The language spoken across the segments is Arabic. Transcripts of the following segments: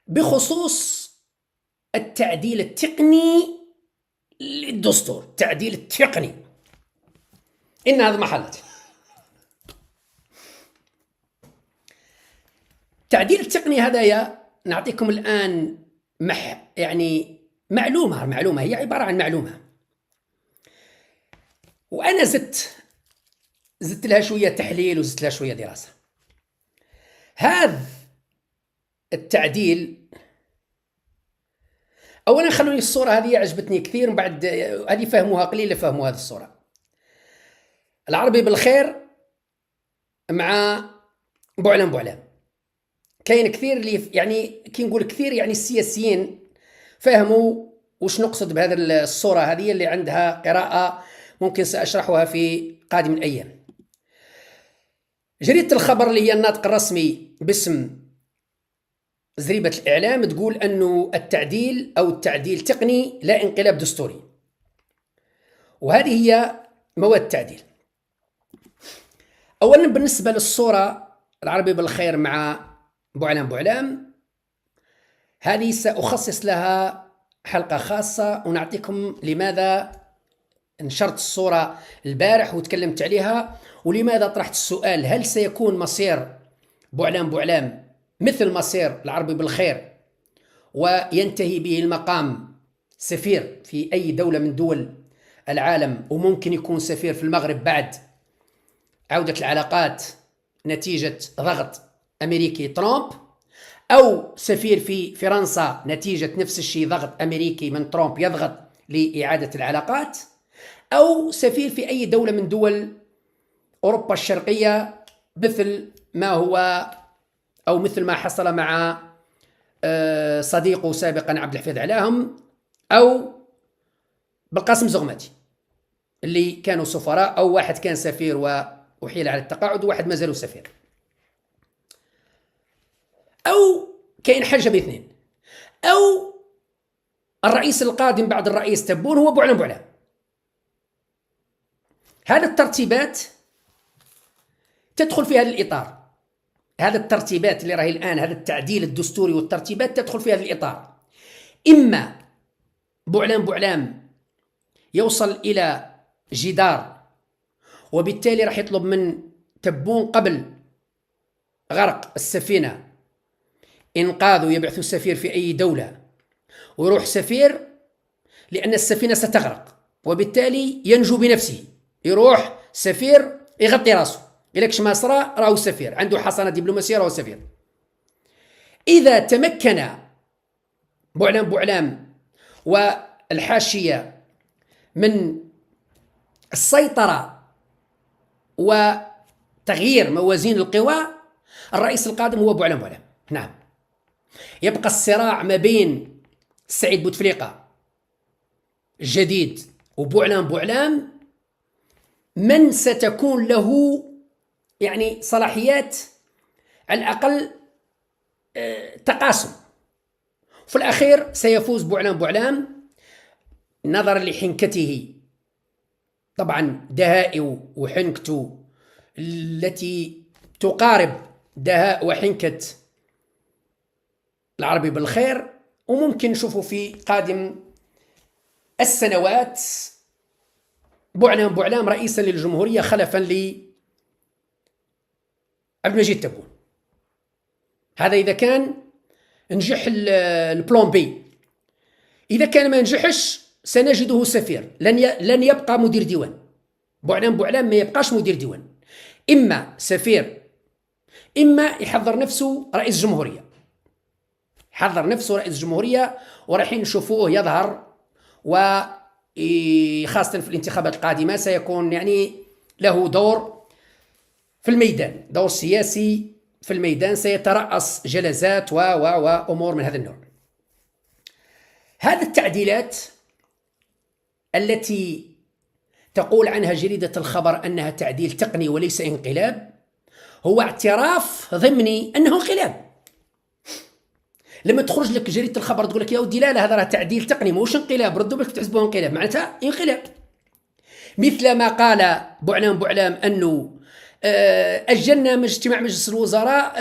بخصوص التعديل التقني للدستور. التعديل التقني إن هذا محلة. التعديل التقني هذايا نعطيكم الآن يعني معلومة هي عبارة عن معلومة، وأنا زدت لها شوية تحليل وزدت لها شوية دراسة. هذا التعديل أولا خلوني الصورة هذه عجبتني كثير، من بعد هذه فهموها قليل فهموا هذه الصورة. العربي بالخير مع بوعلام. كاين كثير اللي يعني كي نقول كثير يعني السياسيين فهموا وش نقصد بهذه الصورة هذه اللي عندها قراءة ممكن سأشرحها في قادم الأيام. جريدة الخبر اللي هي الناطق الرسمي باسم زريبة الإعلام تقول أنه التعديل أو التعديل تقني لا انقلاب دستوري، وهذه هي مواد التعديل. أولا بالنسبة للصورة العربي بالخير مع بوعلام، هذه سأخصص لها حلقة خاصة ونعطيكم لماذا نشرت الصورة البارح وتكلمت عليها، ولماذا طرحت السؤال هل سيكون مصير بوعلام مثل مصير العربي بالخير وينتهي به المقام سفير في أي دولة من دول العالم، وممكن يكون سفير في المغرب بعد عودة العلاقات نتيجة ضغط أمريكي ترامب، أو سفير في فرنسا نتيجة نفس الشيء ضغط أمريكي من ترامب يضغط لإعادة العلاقات، أو سفير في أي دولة من دول أوروبا الشرقية مثل ما هو أو مثل ما حصل مع صديقه سابقا عبد الحفيظ علاهم أو بالقاسم زغماتي اللي كانوا سفراء، أو واحد كان سفير وحيل على التقاعد وواحد ما زالوا سفير، أو كاين حاجة باثنين، أو الرئيس القادم بعد الرئيس تبون هو بوعلام. هذه الترتيبات تدخل في هذا الإطار. هذا الترتيبات اللي راهي الآن، هذا التعديل الدستوري والترتيبات تدخل في هذا الإطار. إما بوعلام يوصل إلى جدار، وبالتالي راح يطلب من تبون قبل غرق السفينة إنقاذه، يبعث سفير في أي دولة ويروح سفير لأن السفينة ستغرق، وبالتالي ينجو بنفسه، يروح سفير يغطي راسه يلكش ما صرا راهو سفير، عنده حصانة دبلوماسية راهو سفير. إذا تمكن بوعلام والحاشية من السيطرة وتغيير موازين القوى، الرئيس القادم هو بوعلام. نعم، يبقى الصراع ما بين سعيد بوتفليقة الجديد وبوعلام من ستكون له يعني صلاحيات على الأقل تقاسم. في الأخير سيفوز بوعلام نظرا لحنكته، طبعا دهائه وحنكته التي تقارب دهاء وحنكة العربي بالخير، وممكن نشوفه في قادم السنوات بوعلام رئيسا للجمهورية خلفا لعبد المجيد تبون. هذا إذا كان نجح البلان بي. إذا كان ما نجحش سنجده سفير، لن يبقى مدير ديوان. بوعلام ما يبقاش مدير ديوان، إما سفير إما يحضر نفسه رئيس جمهورية. حضر نفسه رئيس جمهورية ورايحين نشوفوه يظهر، وخاصة في الانتخابات القادمة سيكون يعني له دور في الميدان، دور سياسي في الميدان، سيترأس جلسات وأمور من هذا النوع. هذه التعديلات التي تقول عنها جريدة الخبر أنها تعديل تقني وليس انقلاب، هو اعتراف ضمني أنه انقلاب. لما تخرج لك جريدة الخبر تقول لك يا ودي لا هذا راه تعديل تقني موش انقلاب، ردوا بالك تحسبوه انقلاب، معناتها انقلاب. مثل ما قال بوعلام أنه أجلنا من اجتماع مجلس الوزراء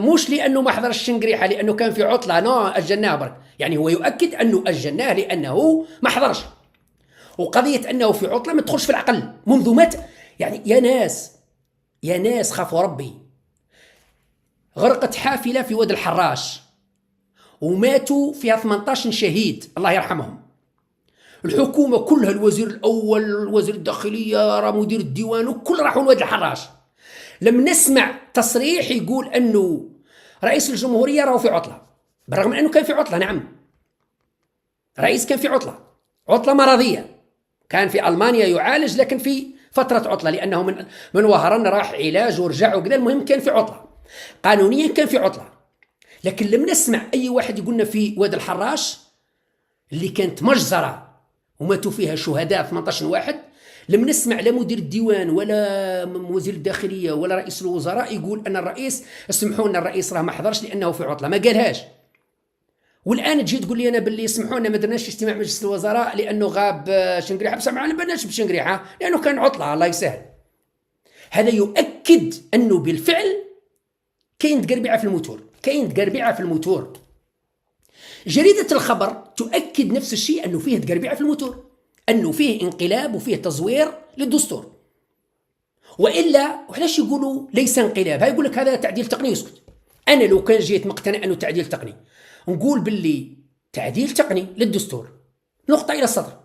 مش لأنه ما حضرش الشنقريحة لأنه كان في عطلة، نو أجلناه برك. يعني هو يؤكد أنه أجلناه لأنه ما حضرش. وقضية أنه في عطلة ما تدخلش في العقل منذ متى. يعني يا ناس خافوا ربي. غرقت حافلة في واد الحراش وماتوا فيها 18 شهيد الله يرحمهم. الحكومة كلها، الوزير الأول، وزير الداخلية، راه مدير الديوان، وكل راحوا لواد الحراش. لم نسمع تصريح يقول أنه رئيس الجمهورية راهو في عطلة، بالرغم من أنه كان في عطلة. نعم، رئيس كان في عطلة مرضية، كان في ألمانيا يعالج، لكن في فترة عطلة لأنه من وهران راح علاج ورجع وكذا. المهم كان في عطلة قانونيا، كان في عطلة. لكن لم نسمع أي واحد يقولنا في واد الحراش اللي كانت مجزرة وماتوا فيها شهداء 18 واحد، لم نسمع لا مدير الديوان ولا وزير الداخلية ولا رئيس الوزراء يقول أن الرئيس اسمحوا لنا الرئيس راه ما حضرش لأنه في عطلة، ما قالهاش. والآن تجي تقول لي أنا باللي اسمحوا لنا ما درناش اجتماع مجلس الوزراء لأنه غاب شنقريحة، بصح ما بناش بشنقريحة لأنه كان عطلة الله يسهل. هذا يؤكد أنه بالفعل كاين تقربعة في الموتور، جريدة الخبر تؤكد نفس الشيء، أنه فيه تقربعة في الموتور، أنه فيه انقلاب وفيه تزوير للدستور. وإلا وعلاش يقولوا ليس انقلاب؟ يقول لك هذا تعديل تقني يسكت. أنا لو كان جيت مقتنع أنه تعديل تقني نقول باللي تعديل تقني للدستور نقطة إلى السطر،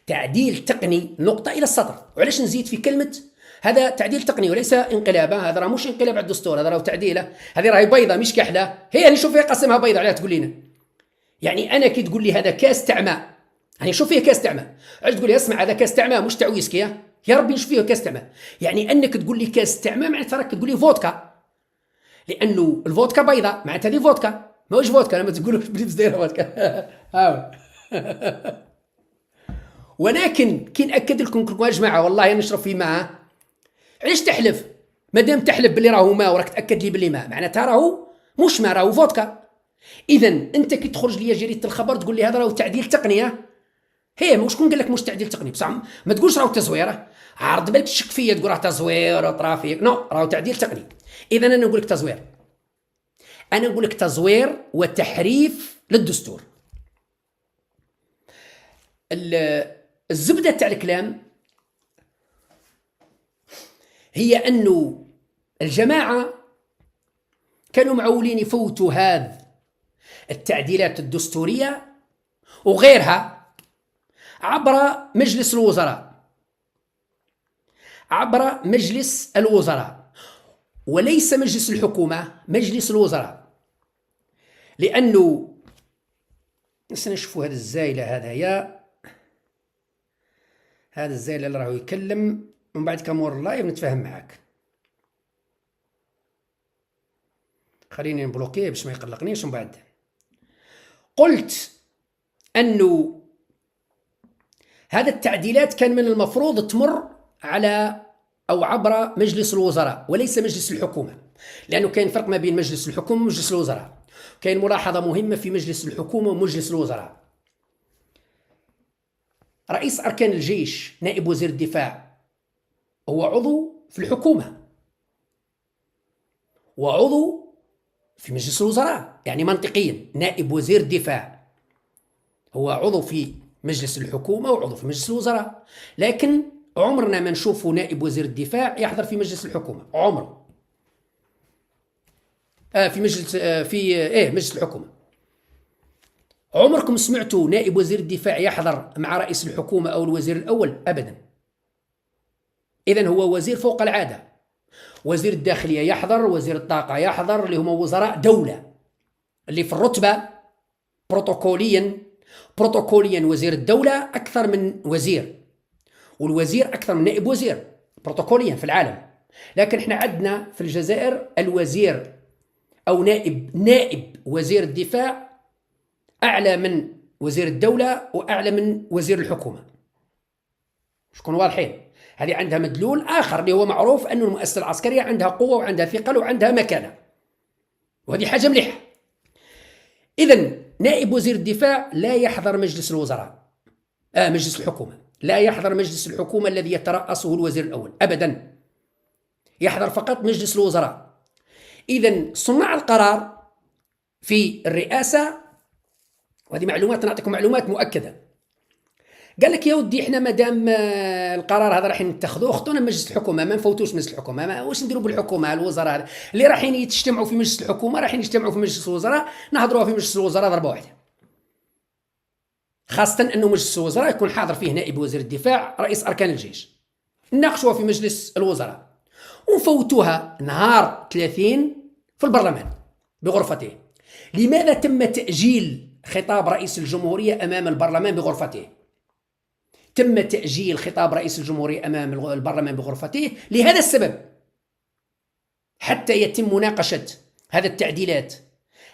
تعديل تقني نقطة إلى السطر. وعلاش نزيد في كلمة هذا تعديل تقني وليس انقلاب؟ هذا راه مش انقلاب على الدستور، هذا راه تعديله. هذه راهي بيضة مش كحلة، هي اللي نشوف فيها قسمها بيضة. عليها تقول لنا يعني أنا كي تقول لي هذا كاس تعمى، يعني شوف فيه كاس تعمى، علاش تقول لي اسمع هذا كاس تعمى مش تاع ويسكي، يا ربي نشوف فيه كاس تعمى. يعني أنك تقول لي كاس تعمى معناتها راك تقول لي فودكا، لأنه الفودكا بيضة معناتها هذه فودكا، ماهوش فودكا لما تقولوش بليفز دايره فودكا. ولكن كي نأكد لكم يا جماعة والله نشرب في ماء، علاش تحلف؟ مادام تحلف باللي راهو ماء وراك تأكد لي باللي ماء معناتها راهو مش ماء، راهو فودكا. إذا أنت كي تخرج لي جريدة الخبر تقول لي هذا راهو تعديل تقنية، هي وشكون قال لك مش تعديل تقني؟ بصح ما تقولش راهو تزويره، عرض بالك تشك فيا تقول راه تزوير وطرافيك، نو راهو تعديل تقني. إذا أنا نقول لك تزوير، أنا نقول لك تزوير وتحريف للدستور. الزبدة تاع الكلام هي أنه الجماعة كانوا معولين يفوتوا هذه التعديلات الدستورية وغيرها عبر مجلس الوزراء، وليس مجلس الحكومة، مجلس الوزراء. لأنه نشوفوا هذا الزايلة، هذا الزايلة اللي راهو يكلم ومن بعد كامور اللايف نتفاهم معاك. خليني نبلوكيه باش ما يقلقنيش. ومن بعد قلت أنه هذا التعديلات كان من المفروض تمر على أو عبر مجلس الوزراء وليس مجلس الحكومة، لأنه كاين فرق ما بين مجلس الحكومة ومجلس الوزراء. كاين ملاحظة مهمة في مجلس الحكومة ومجلس الوزراء. رئيس أركان الجيش نائب وزير الدفاع هو عضو في الحكومة وعضو في مجلس الوزراء، يعني منطقيا نائب وزير الدفاع هو عضو في مجلس الحكومة وعضو في مجلس الوزراء. لكن عمرنا ما نشوفه نائب وزير الدفاع يحضر في مجلس الحكومة، عمره. في مجلس الحكومة. عمركم سمعتوا نائب وزير الدفاع يحضر مع رئيس الحكومة أو الوزير الأول؟ أبدا. إذن هو وزير فوق العادة. وزير الداخلية يحضر، وزير الطاقة يحضر، اللي هم وزراء دولة اللي في الرتبة بروتوكوليا وزير الدولة أكثر من وزير، والوزير أكثر من نائب وزير بروتوكوليا في العالم. لكن احنا عندنا في الجزائر الوزير أو نائب وزير الدفاع أعلى من وزير الدولة وأعلى من وزير الحكومة. شكون واضحين؟ هذه عندها مدلول آخر اللي هو معروف أن المؤسسة العسكرية عندها قوة وعندها ثقل وعندها مكانة، وهذه حاجة مليحة. إذن نائب وزير الدفاع لا يحضر مجلس الوزراء، مجلس الحكومة لا يحضر مجلس الحكومة الذي يترأسه الوزير الأول أبدا. يحضر فقط مجلس الوزراء. إذن صناع القرار في الرئاسة، وهذه معلومات نعطيكم معلومات مؤكدة، قال لك يا ودي احنا مادام القرار هذا راح نتخذوه خطونا مجلس الحكومه، ما نفوتوش مجلس الحكومه، واش نديروا بالحكومه الوزراء هذا اللي رايحين يتجتمعوا في مجلس الحكومه رايحين يجتمعوا في مجلس الوزراء، نهضروها في مجلس الوزراء ضربه واحده، خاصه انه مجلس الوزراء يكون حاضر فيه نائب وزير الدفاع رئيس اركان الجيش، نناقشوها في مجلس الوزراء ونفوتوها نهار 30 في البرلمان بغرفته. لماذا تم تأجيل خطاب رئيس الجمهورية أمام البرلمان بغرفته؟ تم تأجيل خطاب رئيس الجمهورية أمام البرلمان بغرفته لهذا السبب، حتى يتم مناقشة هذه التعديلات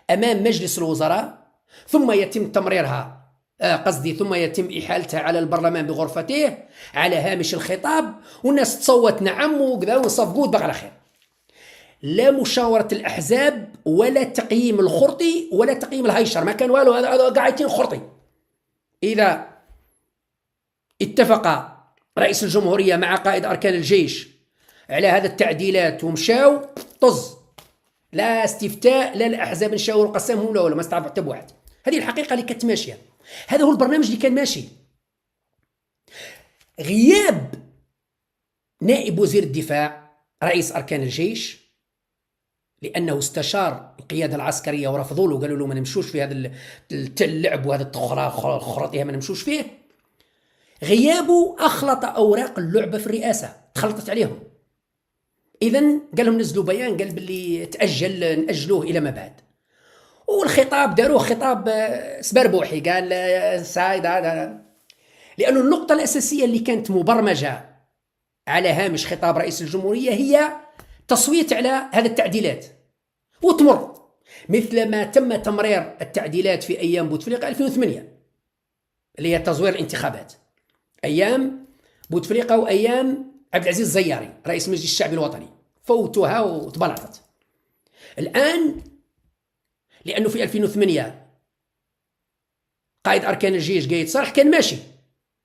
أمام مجلس الوزراء، ثم يتم تمريرها ثم يتم إحالتها على البرلمان بغرفته على هامش الخطاب، والناس تصوت نعم وكذا ونصفقوا وتبقى على خير. لا مشاورة الأحزاب ولا تقييم الخرطي ولا تقييم الهيشر، ما كان والو، هذا قاعدين خرطي. إذا اتفق رئيس الجمهورية مع قائد أركان الجيش على هذا التعديلات ومشاو طز، لا استفتاء، لا الأحزاب نشاوروا قسمهم ولا ما استعرض حتى بواحد. هذه الحقيقة اللي كانت ماشية، هذا هو البرنامج اللي كان ماشي. غياب نائب وزير الدفاع رئيس أركان الجيش لأنه استشار القيادة العسكرية ورفضوا له، قالوا له ما نمشوش في هذا اللعب وهذا الخرطيها ما نمشوش فيه. غيابه أخلط أوراق اللعبة في الرئاسة، تخلطت عليهم. إذن قال لهم نزلوا بيان قال باللي تأجل، نأجلوه إلى ما بعد. والخطاب داروه خطاب سبربوحي، قال سايد هذا، لأنه النقطة الأساسية اللي كانت مبرمجة على هامش خطاب رئيس الجمهورية هي تصويت على هذه التعديلات وتمر، مثل ما تم تمرير التعديلات في أيام بوتفليقة 2008 اللي هي تزوير الانتخابات، أيام بوتفليقة وأيام عبد العزيز الزياري رئيس مجلس الشعب الوطني، فوتوها وتبلطت. الآن لأنه في 2008 قائد أركان الجيش قايد صالح كان ماشي،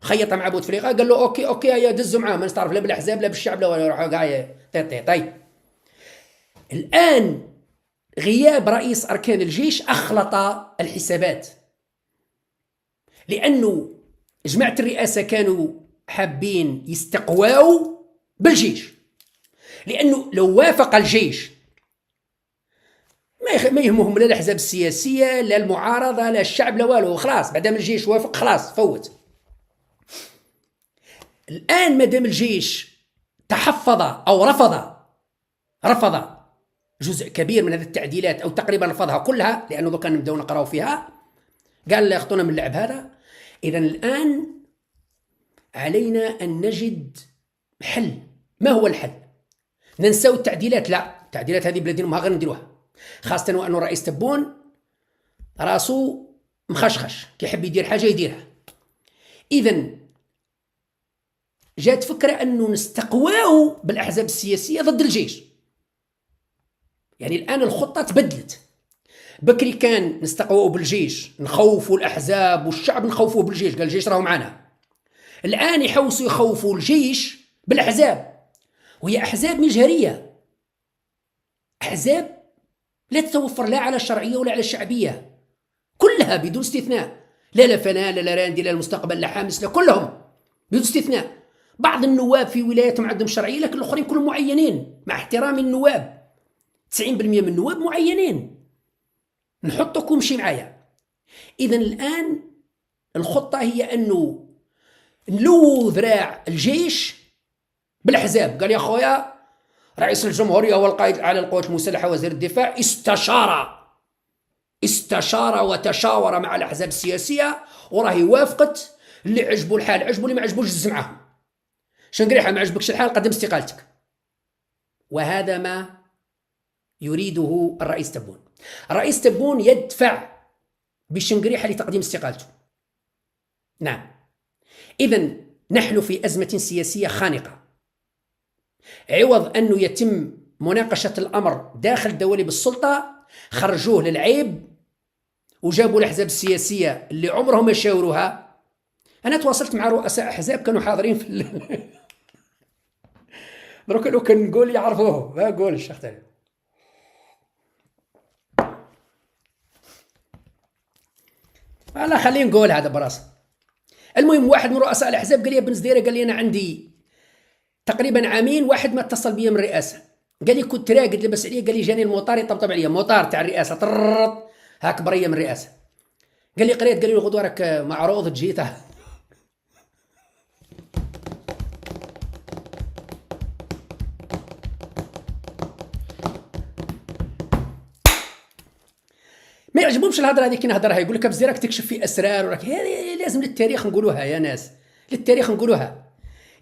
خيط مع بوتفليقة قال له أوكي يا دزوا معاه، ما نستعرف لا بالأحزاب لا بالشعب لا يروحوا قاعد طيب. الآن غياب رئيس أركان الجيش أخلط الحسابات، لأنه جماعة الرئاسة كانوا حابين يستقواوا بالجيش، لأنه لو وافق الجيش ما يهمهم لا الأحزاب السياسية لا المعارضة لا الشعب لا والو، خلاص بعدما الجيش وافق خلاص فوت. الآن مادام الجيش تحفظ أو رفض جزء كبير من هذه التعديلات أو تقريبا رفضها كلها، لأنه ذو كان نبدأ نقراو فيها، قال لا يخطونا من اللعب هذا. إذن الآن علينا أن نجد حل. ما هو الحل؟ ننساو التعديلات؟ لا، التعديلات هذه بلادنا ما غير نديروها، خاصة وأنه رئيس تبون راسو مخشخش، كيحب يدير حاجة يديرها. إذن جات فكرة أنه نستقواو بالأحزاب السياسية ضد الجيش. يعني الآن الخطة تبدلت، بكري كان نستقواو بالجيش، نخوفوا الأحزاب والشعب نخوفوه بالجيش، قال الجيش راهو معنا. الآن يحوسوا يخوفوا الجيش بالأحزاب، وهي أحزاب مجهرية، أحزاب لا تتوفر لا على الشرعية ولا على الشعبية، كلها بدون استثناء، لا فنان لا راندي لا المستقبل لا حامس لا، كلهم بدون استثناء. بعض النواب في ولاياتهم عندهم شرعية، لكن الآخرين كلهم معينين، مع احترامي النواب 90% من النواب معينين، نحطكم شي معايا. إذن الآن الخطة هي أنه نلو ذراع الجيش بالأحزاب. قال يا خويا رئيس الجمهورية هو القائد على القوات المسلحة وزير الدفاع، استشار وتشاور مع الأحزاب السياسية وراهي وافقت، اللي عجبوا الحال عجبوا، اللي ما عجبوش جز معاهم. شنقريحة ما عجبكش الحال قدم استقالتك. وهذا ما يريده الرئيس تبون. الرئيس تبون يدفع بشنقريحة لتقديم استقالته. نعم. إذن نحن في أزمة سياسية خانقة، عوض أنه يتم مناقشة الأمر داخل دوالي بالسلطة خرجوه للعيب وجابوا الأحزاب السياسية اللي عمرهم ما شاوروها. أنا تواصلت مع رؤساء أحزاب كانوا حاضرين في دروك لو كان نقول يعرفوه، ما نقول الشيخ تاني. انا خلينا نقول هذا براسه. المهم واحد من رؤساء الاحزاب قال لي بن زديره، قال لي انا عندي تقريبا عامين واحد ما اتصل بيا من الرئاسه، قال لي كنت راقد لبس عليا، قال لي جاني المطار يطبطب عليا، مطار تاع الرئاسه طرط هاك بريه من الرئاسه، قال لي قريت، قال لي الغدوه راك معروض تجي ما يعجبهمش الهضره هذيك، نهضرها يقول لك بزي راك تكشف في اسرار وراك، هذه لازم للتاريخ نقولوها يا ناس، للتاريخ نقولوها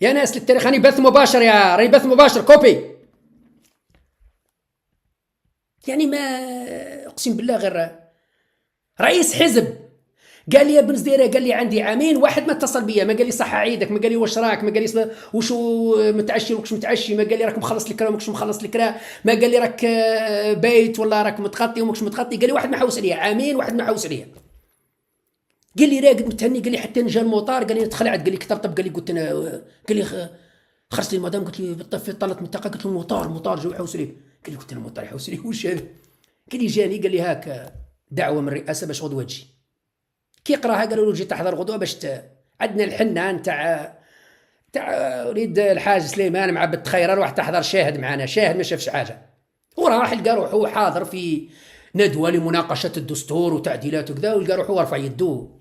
يا ناس، للتاريخ. راني بث مباشر يا راني بث مباشر كوبي، يعني ما اقسم بالله غير رئيس حزب قال لي يا بن زديره، قال لي عندي عامين واحد ما اتصل بيا، ما قال لي صح عيدك، ما قال لي واش راك، ما قال لي وشو متعشي وكش متعشي، ما قال لي راك مخلص الكرا وماكش مخلص الكرا، ما قال لي راك بايت ولا راك متغطي وماكش متغطي، قال لي واحد ما حوس عليا، عامين واحد ما حوس عليا، قال لي راقد متهني، قال لي حتى نجا المطار، قال لي تخلعت، قال لي كطبطب، قال لي قلت انا، قال لي خرجت لي المدام، قلت لي بالطفي طلت من الطاقه، قلت له المطار جو يحوس عليه، قال لي قلت له المطار يحوس عليه وش هذا، قال لي جاني، قال لي هاك دعوه من الرئاسه باش غدوه تجي، كي قراها قالوا له جي تحضر غدوه باش عندنا الحنان تاع وليد الحاج سليمان مع بنت خيران، راح تحضر شاهد معنا، شاهد ما شافش حاجه، وراح لقى روحه حاضر في ندوه لمناقشه الدستور وتعديلات وكذا، ولقى روحه رفع يدو،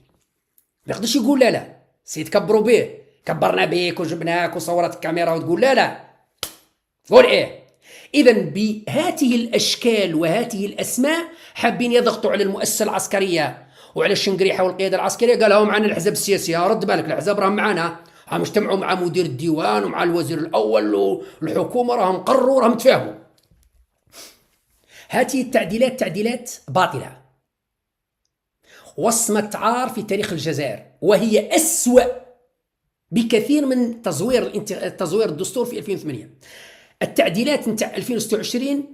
ما يقدرش يقول لا لا، سيد كبروا به، كبرنا بيك وجبناك وصورت الكاميرا وتقول لا لا، قول ايه. اذا بهذه الاشكال وهذه الاسماء حابين يضغطوا على المؤسسه العسكريه وعلى الشنقريحه والقياده العسكريه، قالوا معنا الاحزاب السياسيه، رد بالك الاحزاب راهم معنا، راهم اجتمعوا مع مدير الديوان ومع الوزير الاول والحكومه، راهم قرروا، راهم تفاهموا. هذه التعديلات تعديلات باطله، وصمه عار في تاريخ الجزائر، وهي أسوأ بكثير من تزوير الدستور في 2008. التعديلات نتاع 2026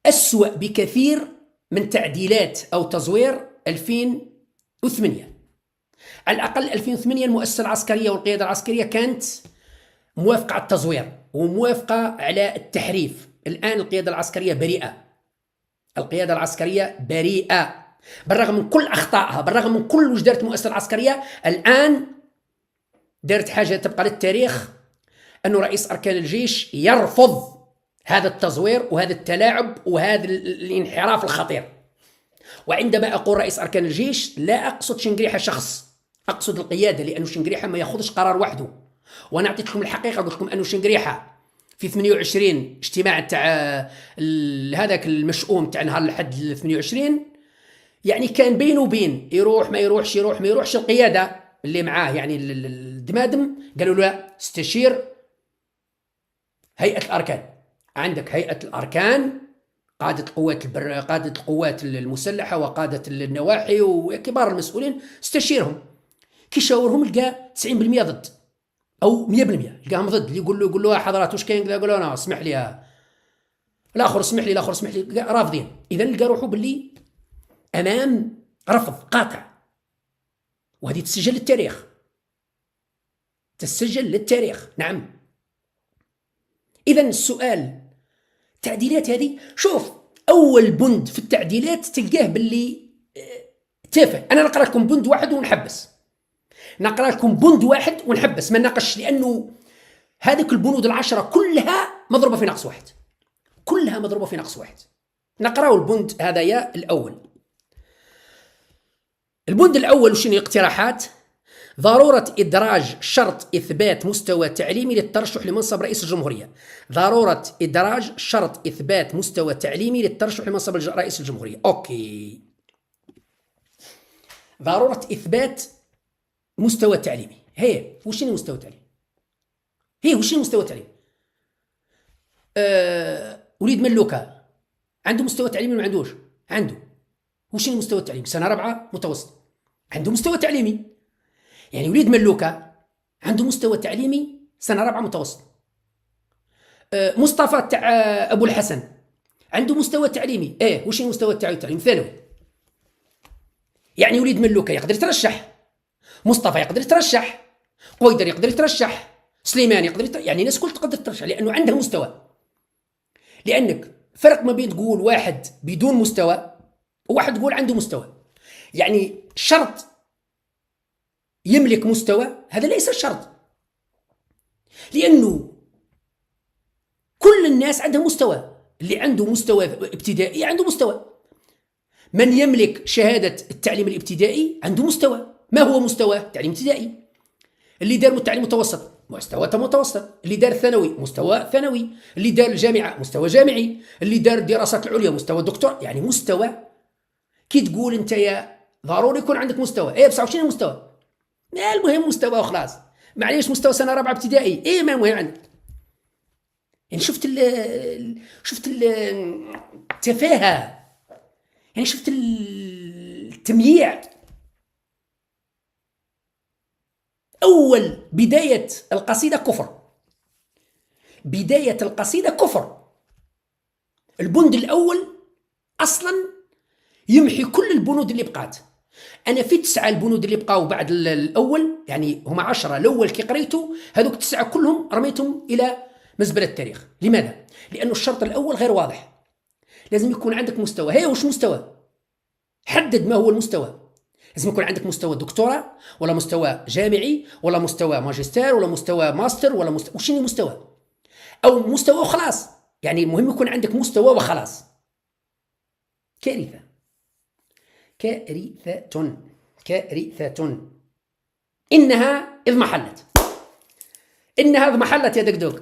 أسوأ بكثير من تعديلات أو تزوير 2008. على الأقل 2008 المؤسسة العسكرية والقيادة العسكرية كانت موافقة على التزوير وموافقة على التحريف. الآن القيادة العسكرية بريئة، القيادة العسكرية بريئة بالرغم من كل أخطائها، بالرغم من كل وش دارت المؤسسة العسكرية. الآن دارت حاجة تبقى للتاريخ، أنه رئيس أركان الجيش يرفض هذا التزوير وهذا التلاعب وهذا الانحراف الخطير. وعندما أقول رئيس أركان الجيش لا أقصد شنقريحة شخص، أقصد القيادة، لأنه شنقريحة ما يأخذش قرار وحده. وأنا أعطيت لكم الحقيقة، قلت لكم أنه شنقريحة في 28 اجتماع تاع هذاك المشؤوم تاع نهار الأحد 28، يعني كان بينه وبين يروح ما يروحش، يروح ما يروحش، القيادة اللي معاه يعني الدمادم قالوا له استشير هيئة الأركان، عندك هيئة الأركان، قادة القوات المسلحة وقادة النواحي وكبار المسؤولين، استشيرهم. كي شاورهم لقى 90% ضد أو 100% لقاهم ضد. اللي يقول له حضرات واش كاين، يقول له أنا اسمح لي، الآخر اسمح لي، الآخر اسمح لي، رافضين. إذا لقى روحه باللي أمام رفض قاطع، وهذه تسجل للتاريخ، تسجل للتاريخ. نعم. إذا السؤال، التعديلات هذه، شوف أول بند في التعديلات تلقاه باللي تافه. أنا نقرأ لكم بند واحد ونحبس، نقرأ لكم بند واحد ونحبس، ما نناقش، لأنه هذه البنود العشرة كلها مضروبة في نقص واحد، كلها مضروبة في نقص واحد. نقرأ البند هذا يا الأول. البند الأول وشنو اقتراحات؟ ضرورة إدراج شرط إثبات مستوى تعليمي للترشح لمنصب رئيس الجمهورية. ضرورة إدراج شرط إثبات مستوى تعليمي للترشح لمنصب رئيس الجمهورية. أوكي. ضرورة إثبات مستوى تعليمي. هي وشنو مستوى تعليمي؟ هي وشنو مستوى تعليمي؟ وليد ملوكة عنده مستوى تعليمي ما عندوش؟ عنده. وشنو مستوى التعليم؟ سنة 4 متوسط، عنده مستوى تعليمي. يعني وليد ملوكة عنده مستوى تعليمي سنة 4 متوسط. مصطفى تاع أبو الحسن عنده مستوى تعليمي وش المستوى التعليمي؟ ثانوي. يعني وليد ملوكة يقدر يترشح، مصطفى يقدر يترشح، قويدر يقدر يترشح، سليمان يقدر يعني الناس كل تقدر ترشح لانه عندها مستوى. لانك فرق ما بين تقول واحد بدون مستوى وواحد تقول عنده مستوى. يعني شرط يملك مستوى، هذا ليس الشرط، لانه كل الناس عندها مستوى. اللي عنده مستوى ابتدائي عنده مستوى. من يملك شهادة التعليم الابتدائي عنده مستوى. ما هو مستوى تعليم ابتدائي؟ اللي دار التعليم المتوسط مستوى متوسط، اللي دار الثانوي مستوى ثانوي، اللي دار الجامعة مستوى جامعي، اللي دار الدراسات العليا مستوى دكتور. يعني مستوى. كي تقول انت يا ضروري يكون عندك مستوى، ايه بصح شنو المستوى؟ المهم مستوى وخلاص. معليش مستوى سنة رابعة ابتدائي، ايه ما المهم عندك. يعني شفت التفاهة، يعني شفت التمييع. أول بداية القصيدة كفر، بداية القصيدة كفر. البند الأول أصلا يمحي كل البنود اللي بقات. أنا في 9 البنود اللي بقاو بعد الأول، يعني هما 10. الأول كي قريته هذوك 9 كلهم رميتهم إلى مزبلة التاريخ. لماذا؟ لأنه الشرط الأول غير واضح. لازم يكون عندك مستوى. هي وش مستوى؟ حدد ما هو المستوى. لازم يكون عندك مستوى دكتوراه، ولا مستوى جامعي، ولا مستوى ماجستير، ولا مستوى ماستر، ولا وشنو مستوى؟ أو مستوى وخلاص. يعني المهم يكون عندك مستوى وخلاص. كارثة، كارثة، كارثة. إنها إذ محلت، إنها إذ محلت يا دقدوق.